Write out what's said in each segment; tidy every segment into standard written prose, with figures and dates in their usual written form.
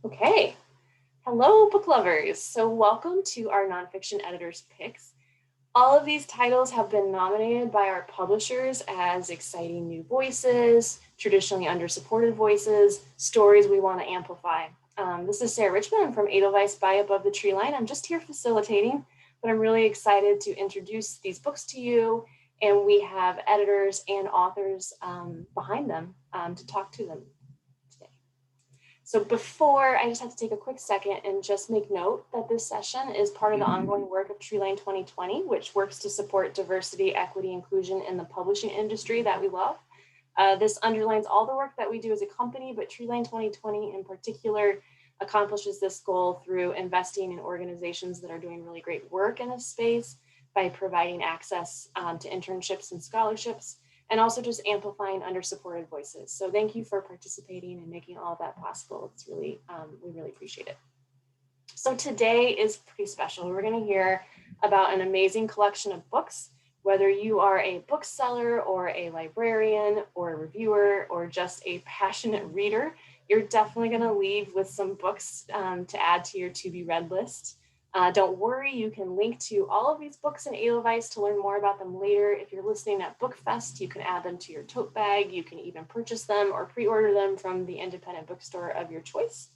Okay. Hello, book lovers. So welcome to our nonfiction editors picks. All of these titles have been nominated by our publishers as exciting new voices, traditionally under-supported voices, stories we want to amplify. This is Sarah Richmond. I'm from Edelweiss by Above the Tree Line. I'm just here facilitating, but I'm really excited to introduce these books to you. And we have editors and authors behind them to talk to them today. So before, I just have to take a quick second and just make note that this session is part of the ongoing work of Treeline 2020, which works to support diversity, equity, inclusion in the publishing industry that we love. This underlines all the work that we do as a company, but Treeline 2020 in particular accomplishes this goal through investing in organizations that are doing really great work in this space by providing access to internships and scholarships, and also just amplifying under-supported voices. So thank you for participating and making all of that possible. It's really, we really appreciate it. So today is pretty special. We're gonna hear about an amazing collection of books. Whether you are a bookseller or a librarian or a reviewer or just a passionate reader, you're definitely gonna leave with some books to add to your to be read list. Don't worry, you can link to all of these books in Edelweiss to learn more about them later. If you're listening at Bookfest, you can add them to your tote bag. You can even purchase them or pre-order them from the independent bookstore of your choice.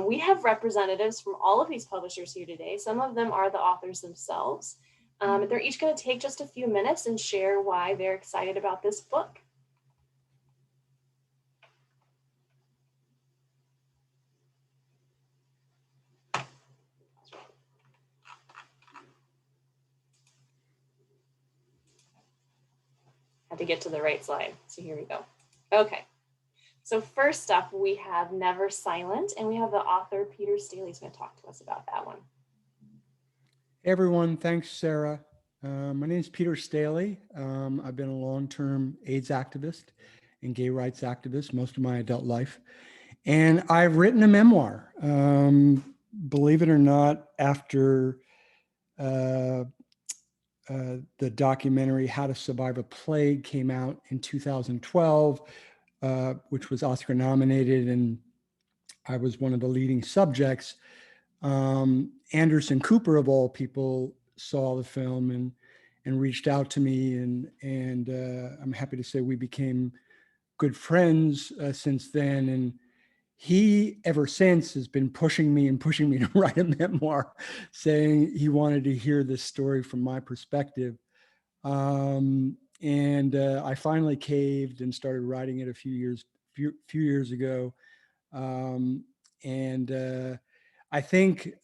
We have representatives from all of these publishers here today. Some of them are the authors themselves. They're each going to take just a few minutes and share why they're excited about this book. Had to get to the right slide. So here we go. Okay. So first up, we have Never Silent, and we have the author, Peter Staley's going to talk to us about that one. Hey everyone, thanks Sarah. My name is Peter Staley. I've been a long-term AIDS activist and gay rights activist most of my adult life. And I've written a memoir, believe it or not, after the documentary How to Survive a Plague came out in 2012, which was Oscar nominated, and I was one of the leading subjects. Anderson Cooper, of all people, saw the film and reached out to me, and I'm happy to say we became good friends since then. And he, ever since, has been pushing me to write a memoir, saying he wanted to hear this story from my perspective. I finally caved and started writing it a few years ago. I think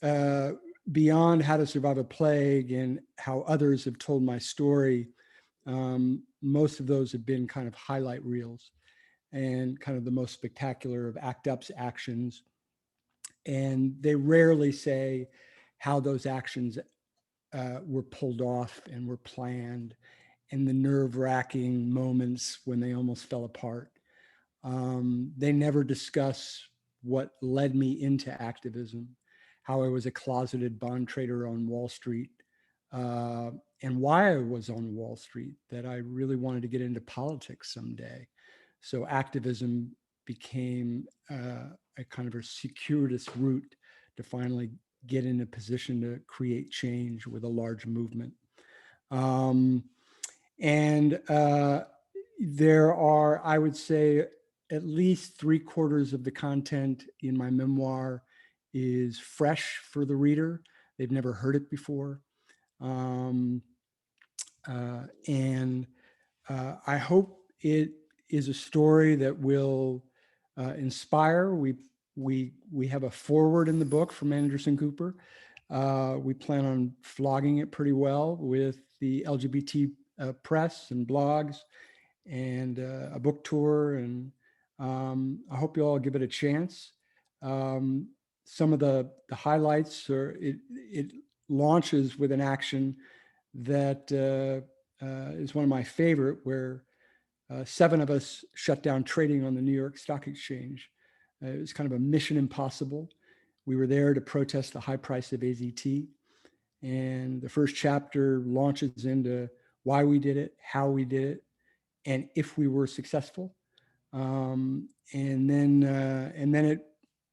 beyond How to Survive a Plague and how others have told my story, most of those have been kind of highlight reels and kind of the most spectacular of ACT UP's actions. And they rarely say how those actions were pulled off and were planned, and the nerve-wracking moments when they almost fell apart. They never discuss what led me into activism, how I was a closeted bond trader on Wall Street, and why I was on Wall Street, that I really wanted to get into politics someday. So activism became a kind of a circuitous route to finally get in a position to create change with a large movement. There are, I would say, at least 3/4 of the content in my memoir is fresh for the reader. They've never heard it before. I hope it is a story that will inspire. We have a foreword in the book from Anderson Cooper. We plan on flogging it pretty well with the LGBT press and blogs and a book tour. And I hope you all give it a chance. Some of the highlights are it launches with an action that is one of my favorite, where 7 of us shut down trading on the New York Stock Exchange. It was kind of a mission impossible. We were there to protest the high price of AZT. And the first chapter launches into why we did it, how we did it, and if we were successful. And then it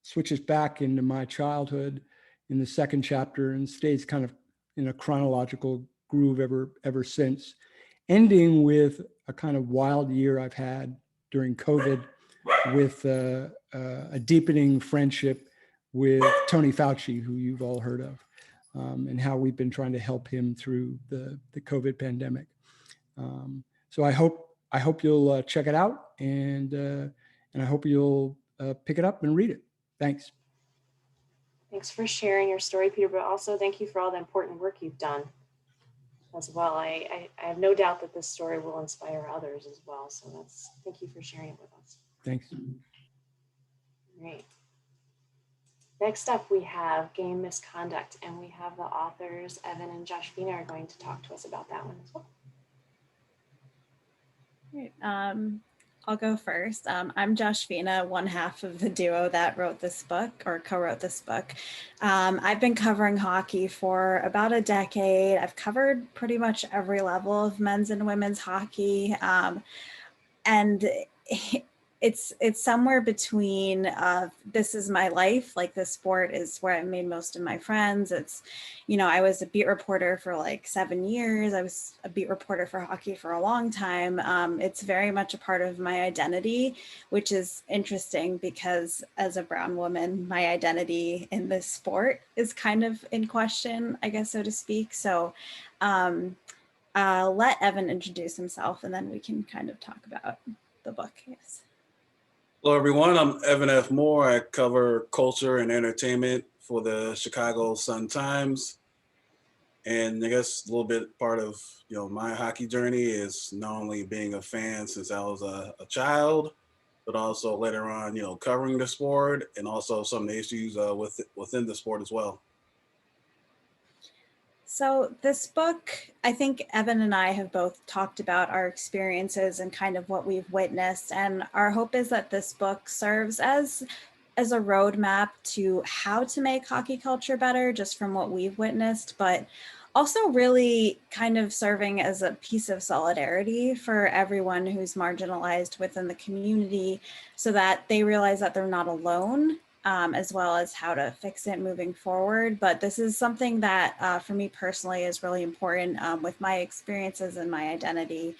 switches back into my childhood in the second chapter and stays kind of in a chronological groove ever since, ending with a kind of wild year I've had during COVID with a deepening friendship with Tony Fauci, who you've all heard of, and how we've been trying to help him through the COVID pandemic. So I hope you'll check it out, and I hope you'll pick it up and read it. Thanks. Thanks for sharing your story, Peter, but also thank you for all the important work you've done as well. I have no doubt that this story will inspire others as well. So thank you for sharing it with us. Thanks. Great. Next up, we have Game Misconduct, and we have the authors, Evan and Josh Fina, are going to talk to us about that one as well. Great. I'll go first. I'm Josh Fina, one half of the duo that wrote this book or co-wrote this book. I've been covering hockey for about a decade. I've covered pretty much every level of men's and women's hockey. And it's somewhere between this is my life, like this sport is where I made most of my friends. It's, I was a beat reporter for like 7 years. I was a beat reporter for hockey for a long time. It's very much a part of my identity, which is interesting because as a brown woman, my identity in this sport is kind of in question, I guess, so to speak. So I'll let Evan introduce himself and then we can kind of talk about the book. Yes. Hello, everyone. I'm Evan F. Moore. I cover culture and entertainment for the Chicago Sun-Times. And I guess a little bit part of my hockey journey is not only being a fan since I was a child, but also later on, covering the sport and also some of the issues within the sport as well. So this book, I think Evan and I have both talked about our experiences and kind of what we've witnessed. And our hope is that this book serves as a roadmap to how to make hockey culture better, just from what we've witnessed, but also really kind of serving as a piece of solidarity for everyone who's marginalized within the community so that they realize that they're not alone. As well as how to fix it moving forward. But this is something that for me personally is really important with my experiences and my identity.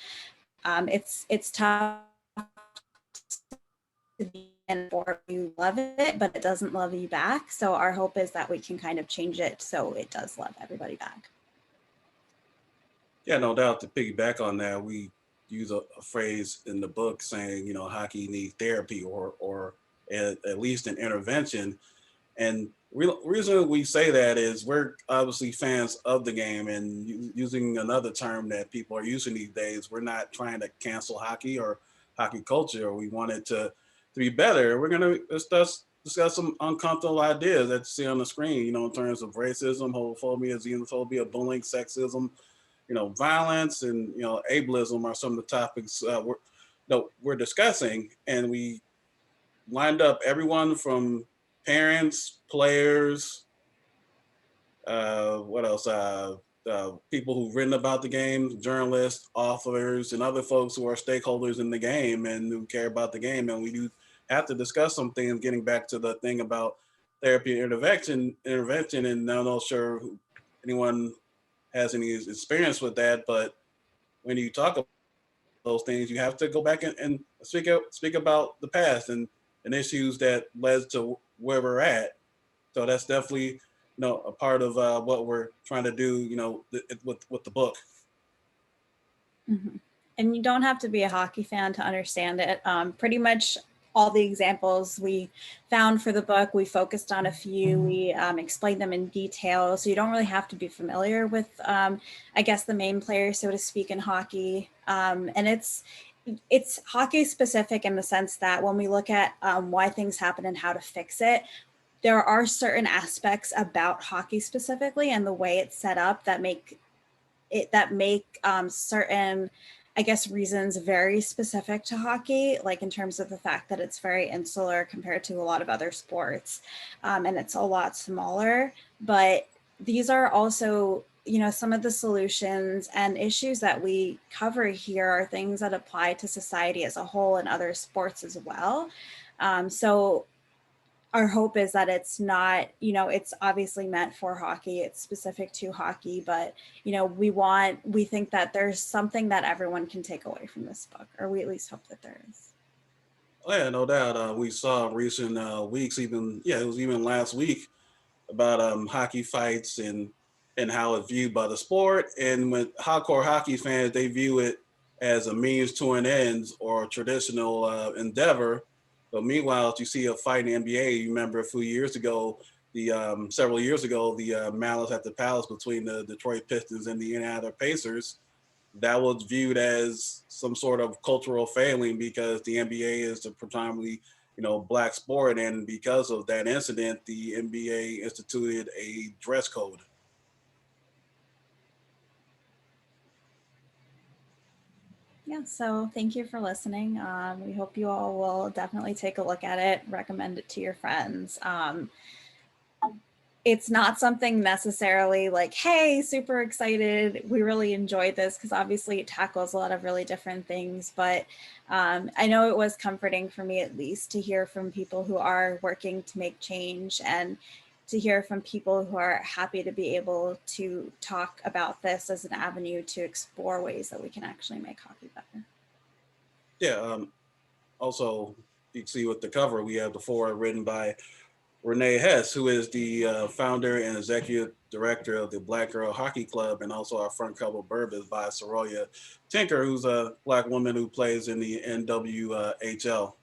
It's tough to be in a sport you love it, but it doesn't love you back. So our hope is that we can kind of change it so it does love everybody back. Yeah, no doubt. To piggyback on that, we use a phrase in the book saying, hockey needs therapy or at least an intervention. And reason we say that is we're obviously fans of the game, and using another term that people are using these days, we're not trying to cancel hockey or hockey culture. We want it to be better. We're going to discuss some uncomfortable ideas that you see on the screen, in terms of racism, homophobia, xenophobia, bullying, sexism, violence, and, ableism are some of the topics we're discussing. And we lined up everyone from parents, players, what else? People who've written about the game, journalists, authors, and other folks who are stakeholders in the game and who care about the game. And we do have to discuss some things, getting back to the thing about therapy and intervention. And I'm not sure anyone has any experience with that, but when you talk about those things, you have to go back and speak about the past and issues that led to where we're at. So that's definitely, a part of what we're trying to do, with the book. Mm-hmm. And you don't have to be a hockey fan to understand it. Pretty much all the examples we found for the book, we focused on a few, we explained them in detail. So you don't really have to be familiar with, I guess, the main players, so to speak, in hockey. And it's hockey specific in the sense that when we look at why things happen and how to fix it, there are certain aspects about hockey specifically and the way it's set up that make certain, I guess, reasons very specific to hockey, like in terms of the fact that it's very insular compared to a lot of other sports, and it's a lot smaller. But these are also, some of the solutions and issues that we cover here are things that apply to society as a whole and other sports as well. So our hope is that it's not, it's obviously meant for hockey, it's specific to hockey, but, we think that there's something that everyone can take away from this book, or we at least hope that there is. Oh, yeah, no doubt. We saw recent weeks, it was even last week, about hockey fights and how it's viewed by the sport. And with hardcore hockey fans, they view it as a means to an end or a traditional endeavor. But meanwhile, if you see a fight in the NBA, you remember a few years ago, several years ago, the Malice at the Palace between the Detroit Pistons and the Indiana Pacers, that was viewed as some sort of cultural failing because the NBA is a predominantly, black sport, and because of that incident, the NBA instituted a dress code. Yeah, so thank you for listening. We hope you all will definitely take a look at it, recommend it to your friends. It's not something necessarily like, hey, super excited, we really enjoyed this, because obviously it tackles a lot of really different things. But I know it was comforting for me, at least, to hear from people who are working to make change, and to hear from people who are happy to be able to talk about this as an avenue to explore ways that we can actually make hockey better. Yeah. Also, you can see with the cover, we have the foreword written by Renee Hess, who is the founder and executive director of the Black Girl Hockey Club, and also our front cover blurb is by Soroya Tinker, who's a Black woman who plays in the NWHL.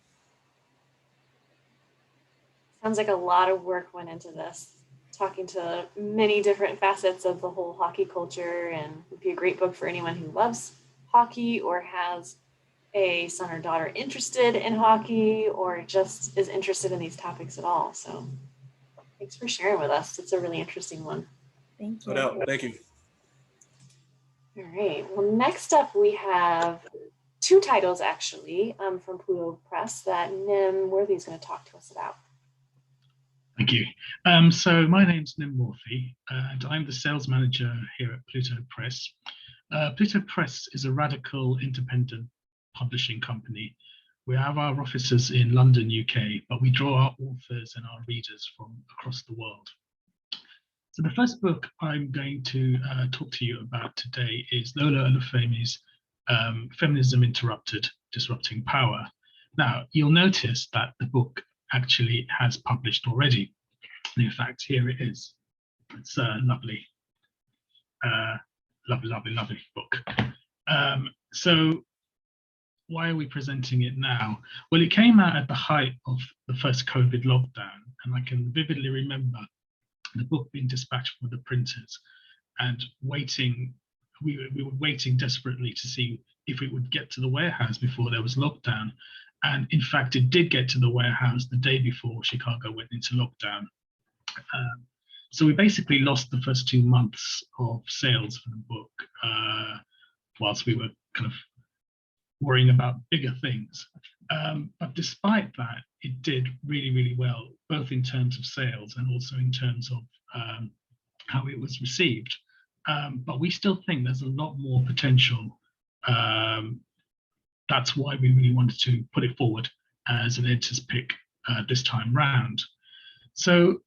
Sounds like a lot of work went into this, talking to many different facets of the whole hockey culture, and would be a great book for anyone who loves hockey or has a son or daughter interested in hockey or just is interested in these topics at all. So thanks for sharing with us. It's a really interesting one. Thank No you. doubt. Thank you. All right. Well, next up we have two titles actually from Pluto Press that Nim Worthy is going to talk to us about. Thank you. So my name's Nim Worthy, and I'm the sales manager here at Pluto Press. Pluto Press is a radical independent publishing company. We have our offices in London, UK, but we draw our authors and our readers from across the world. So the first book I'm going to talk to you about today is Lola Olufemi's Feminism Interrupted, Disrupting Power. Now, you'll notice that the book actually has published already. And in fact, here it is. It's a lovely book. So why are we presenting it now? Well, it came out at the height of the first COVID lockdown, and I can vividly remember the book being dispatched from the printers and waiting. We were waiting desperately to see if it would get to the warehouse before there was lockdown. And in fact, it did get to the warehouse the day before Chicago went into lockdown. So we basically lost the first 2 months of sales for the book whilst we were kind of worrying about bigger things. But despite that, it did really, really well, both in terms of sales and also in terms of how it was received. But we still think there's a lot more potential. That's why we really wanted to put it forward as an editor's pick this time round. So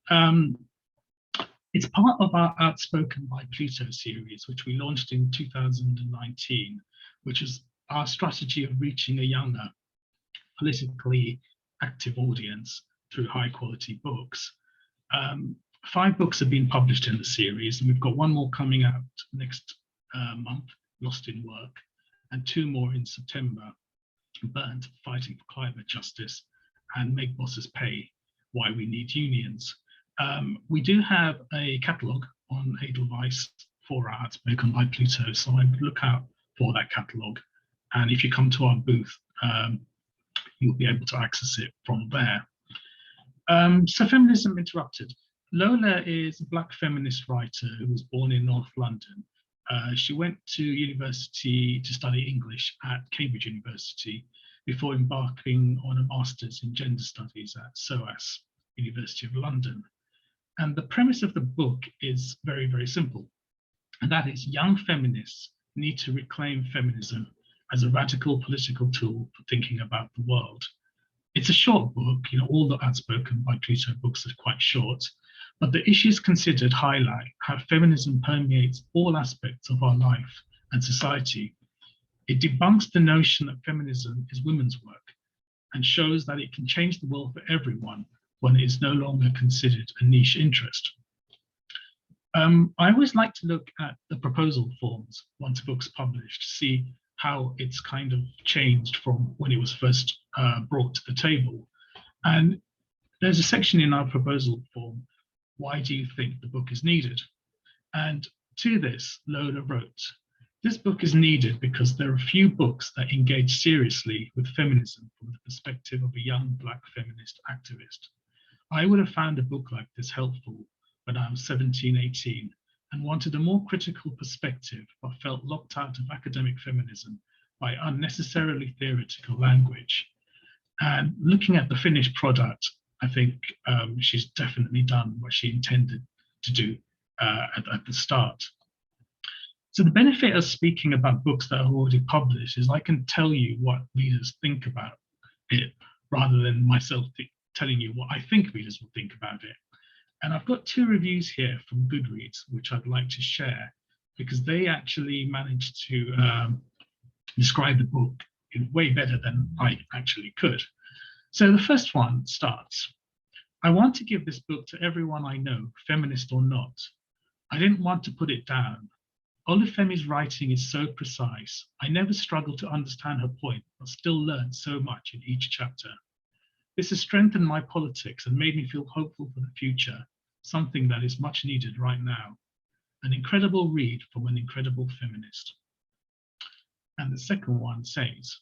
it's part of our Outspoken by Pluto series, which we launched in 2019, which is our strategy of reaching a younger, politically active audience through high quality books. 5 books have been published in the series, and we've got 1 more coming out next month, Lost in Work, and 2 more in September, Burnt, Fighting for Climate Justice, and Make Bosses Pay, Why We Need Unions. We do have a catalogue on Edelweiss for our Outspoken by Pluto, so I would look out for that catalogue. And if you come to our booth, you'll be able to access it from there. So Feminism Interrupted. Lola is a Black feminist writer who was born in North London. She went to university to study English at Cambridge University before embarking on a master's in gender studies at SOAS, University of London. And the premise of the book is very, very simple. And that is young feminists need to reclaim feminism as a radical political tool for thinking about the world. It's a short book, all the Outspoken by Pluto books are quite short, but the issues considered highlight how feminism permeates all aspects of our life and society. It debunks the notion that feminism is women's work and shows that it can change the world for everyone when it is no longer considered a niche interest. I always like to look at the proposal forms once a book's published to see how it's kind of changed from when it was first brought to the table. And there's a section in our proposal form, why do you think the book is needed? And to this, Lola wrote, this book is needed because there are few books that engage seriously with feminism from the perspective of a young Black feminist activist. I would have found a book like this helpful when I was 17, 18, and wanted a more critical perspective, but felt locked out of academic feminism by unnecessarily theoretical language. And looking at the finished product, I think she's definitely done what she intended to do at the start. So the benefit of speaking about books that are already published is I can tell you what readers think about it, rather than myself telling you what I think readers will think about it. And I've got 2 reviews here from Goodreads, which I'd like to share, because they actually managed to describe the book way better than I actually could. So the first one starts, I want to give this book to everyone I know, feminist or not. I didn't want to put it down. Olufemi's writing is so precise. I never struggled to understand her point, but still learned so much in each chapter. This has strengthened my politics and made me feel hopeful for the future, something that is much needed right now. An incredible read from an incredible feminist. And the second one says,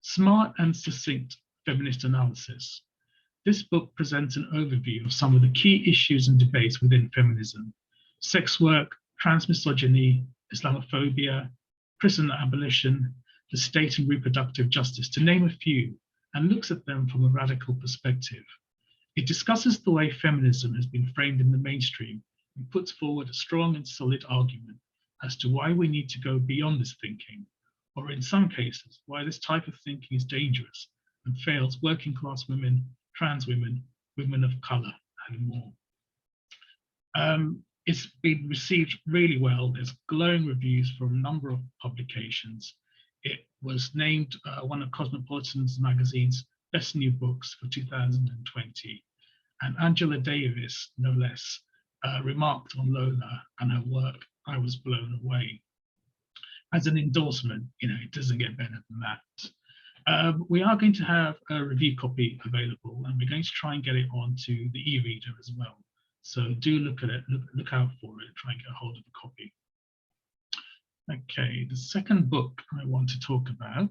smart and succinct feminist analysis. This book presents an overview of some of the key issues and debates within feminism: sex work, transmisogyny, Islamophobia, prison abolition, the state and reproductive justice, to name a few, and looks at them from a radical perspective. It discusses the way feminism has been framed in the mainstream and puts forward a strong and solid argument as to why we need to go beyond this thinking, or in some cases, why this type of thinking is dangerous and fails working class women, trans women, women of color, and more. It's been received really well. There's glowing reviews from a number of publications. It was named one of Cosmopolitan's magazine's best new books for 2020. And Angela Davis, no less, remarked on Lola and her work, I was blown away. As an endorsement, it doesn't get better than that. We are going to have a review copy available, and we're going to try and get it onto the e-reader as well. So do look at it, look out for it, try and get a hold of a copy. Okay, the second book I want to talk about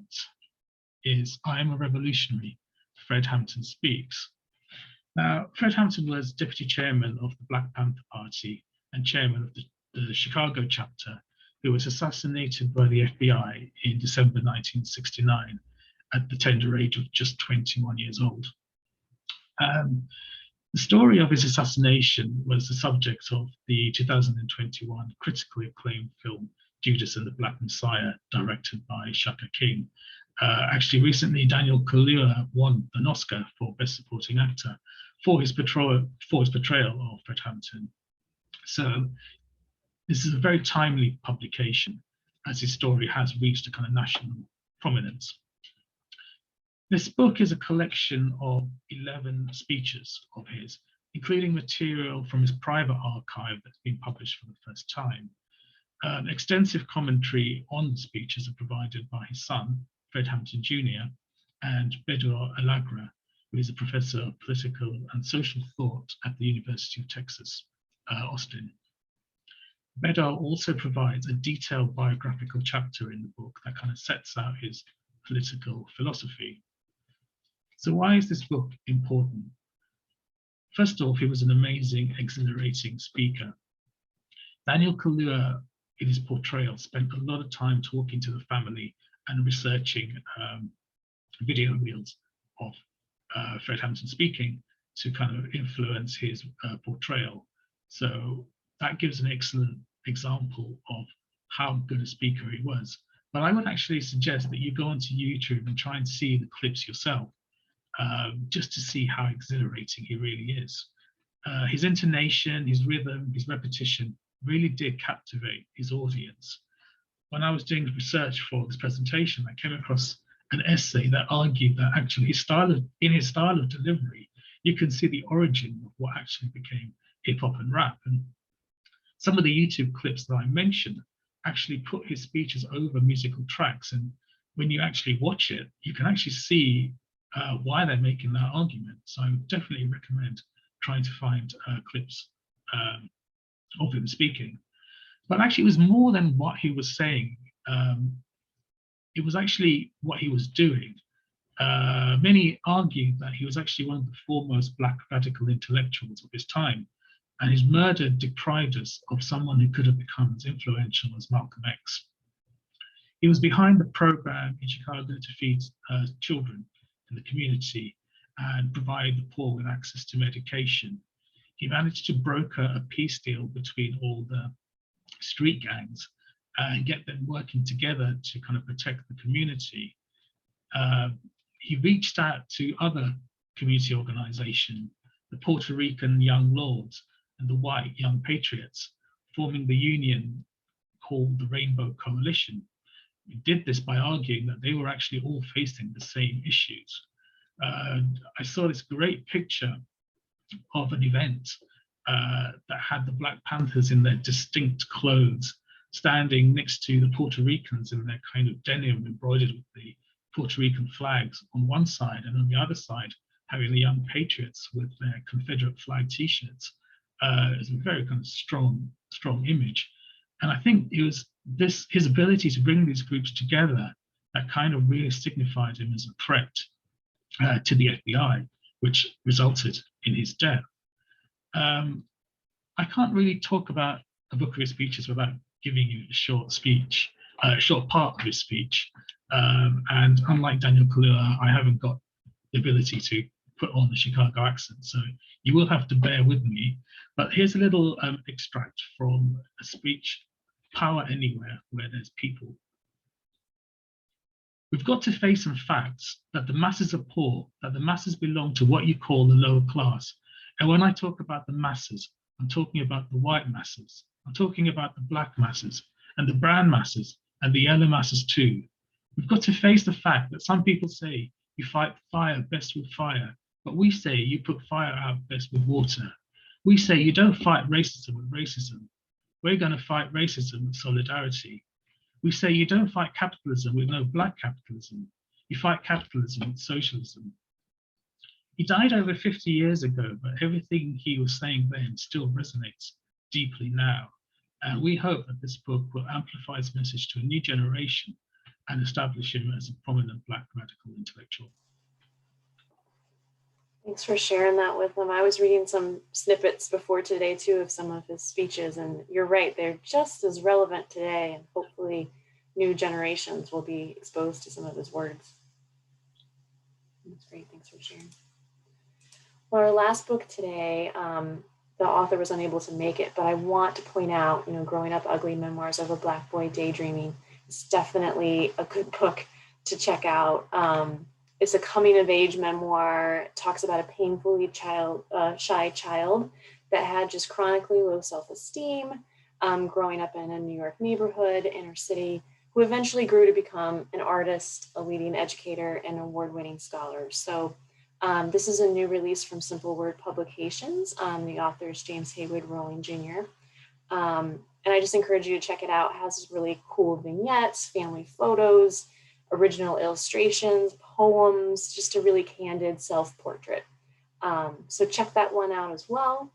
is I Am a Revolutionary, Fred Hampton Speaks. Now, Fred Hampton was deputy chairman of the Black Panther Party and chairman of the Chicago chapter, who was assassinated by the FBI in December 1969 at the tender age of just 21 years old. The story of his assassination was the subject of the 2021 critically acclaimed film Judas and the Black Messiah, directed by Shaka King. Actually, recently, Daniel Kaluuya won an Oscar for Best Supporting Actor for his portrayal of Fred Hampton. So this is a very timely publication, as his story has reached a kind of national prominence. This book is a collection of 11 speeches of his, including material from his private archive that's been published for the first time. Extensive commentary on the speeches are provided by his son, Fred Hampton Jr., and Bedor Alagra, who is a professor of political and social thought at the University of Texas, Austin. Bedor also provides a detailed biographical chapter in the book that kind of sets out his political philosophy. So why is this book important? First off, he was an amazing, exhilarating speaker. Daniel Kaluuya, in his portrayal, spent a lot of time talking to the family and researching video reels of Fred Hampton speaking to kind of influence his portrayal. So that gives an excellent example of how good a speaker he was. But I would actually suggest that you go onto YouTube and try and see the clips yourself, just to see how exhilarating he really is. His intonation, his rhythm, his repetition really did captivate his audience. When I was doing research for this presentation, I came across an essay that argued that actually in his style of delivery, you can see the origin of what actually became hip hop and rap. And some of the YouTube clips that I mentioned actually put his speeches over musical tracks. And when you actually watch it, you can actually see why they're making that argument. So I would definitely recommend trying to find clips of him speaking. But actually, it was more than what he was saying. It was actually what he was doing. Many argued that he was actually one of the foremost Black radical intellectuals of his time, and his murder deprived us of someone who could have become as influential as Malcolm X. He was behind the program in Chicago to feed children in the community and provide the poor with access to medication. He managed to broker a peace deal between all the street gangs and get them working together to kind of protect the community. He reached out to other community organizations, the Puerto Rican Young Lords and the White Young Patriots, forming the union called the Rainbow Coalition. He did this by arguing that they were actually all facing the same issues. I saw this great picture of an event that had the Black Panthers in their distinct clothes standing next to the Puerto Ricans in their kind of denim embroidered with the Puerto Rican flags on one side, and on the other side having the Young Patriots with their Confederate flag t-shirts. It's a very kind of strong image. And I think it was his ability to bring these groups together that kind of really signified him as a threat to the FBI, which resulted in his death. I can't really talk about a book of his speeches without giving you a short speech, a short part of his speech. And unlike Daniel Kaluuya, I haven't got the ability to put on the Chicago accent, so you will have to bear with me. But here's a little extract from a speech, Power Anywhere, where there's people. We've got to face some facts that the masses are poor, that the masses belong to what you call the lower class. And when I talk about the masses, I'm talking about the white masses. I'm talking about the Black masses and the brown masses and the yellow masses too. We've got to face the fact that some people say you fight fire best with fire, but we say you put fire out best with water. We say you don't fight racism with racism. We're going to fight racism with solidarity. We say you don't fight capitalism with no Black capitalism. You fight capitalism with socialism. He died over 50 years ago, but everything he was saying then still resonates deeply now. And we hope that this book will amplify his message to a new generation and establish him as a prominent Black radical intellectual. Thanks for sharing that with them. I was reading some snippets before today too of some of his speeches, and you're right, they're just as relevant today, and hopefully new generations will be exposed to some of his words. That's great, thanks for sharing. Well, our last book today, the author was unable to make it, but I want to point out, Growing Up Ugly, Memoirs of a Black Boy Daydreaming. It's definitely a good book to check out. It's a coming of age memoir. It talks about a painfully shy child that had just chronically low self-esteem, growing up in a New York neighborhood, inner city, who eventually grew to become an artist, a leading educator, and award-winning scholar. So this is a new release from Simple Word Publications. The author is James Haywood Rowling Jr. And I just encourage you to check it out. It has really cool vignettes, family photos, original illustrations, poems, just a really candid self-portrait. So check that one out as well.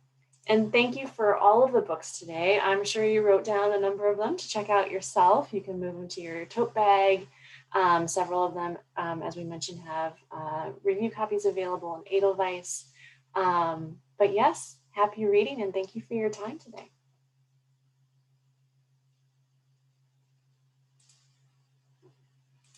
And thank you for all of the books today. I'm sure you wrote down a number of them to check out yourself. You can move them to your tote bag. Several of them, as we mentioned, have review copies available on Edelweiss. But yes, happy reading and thank you for your time today.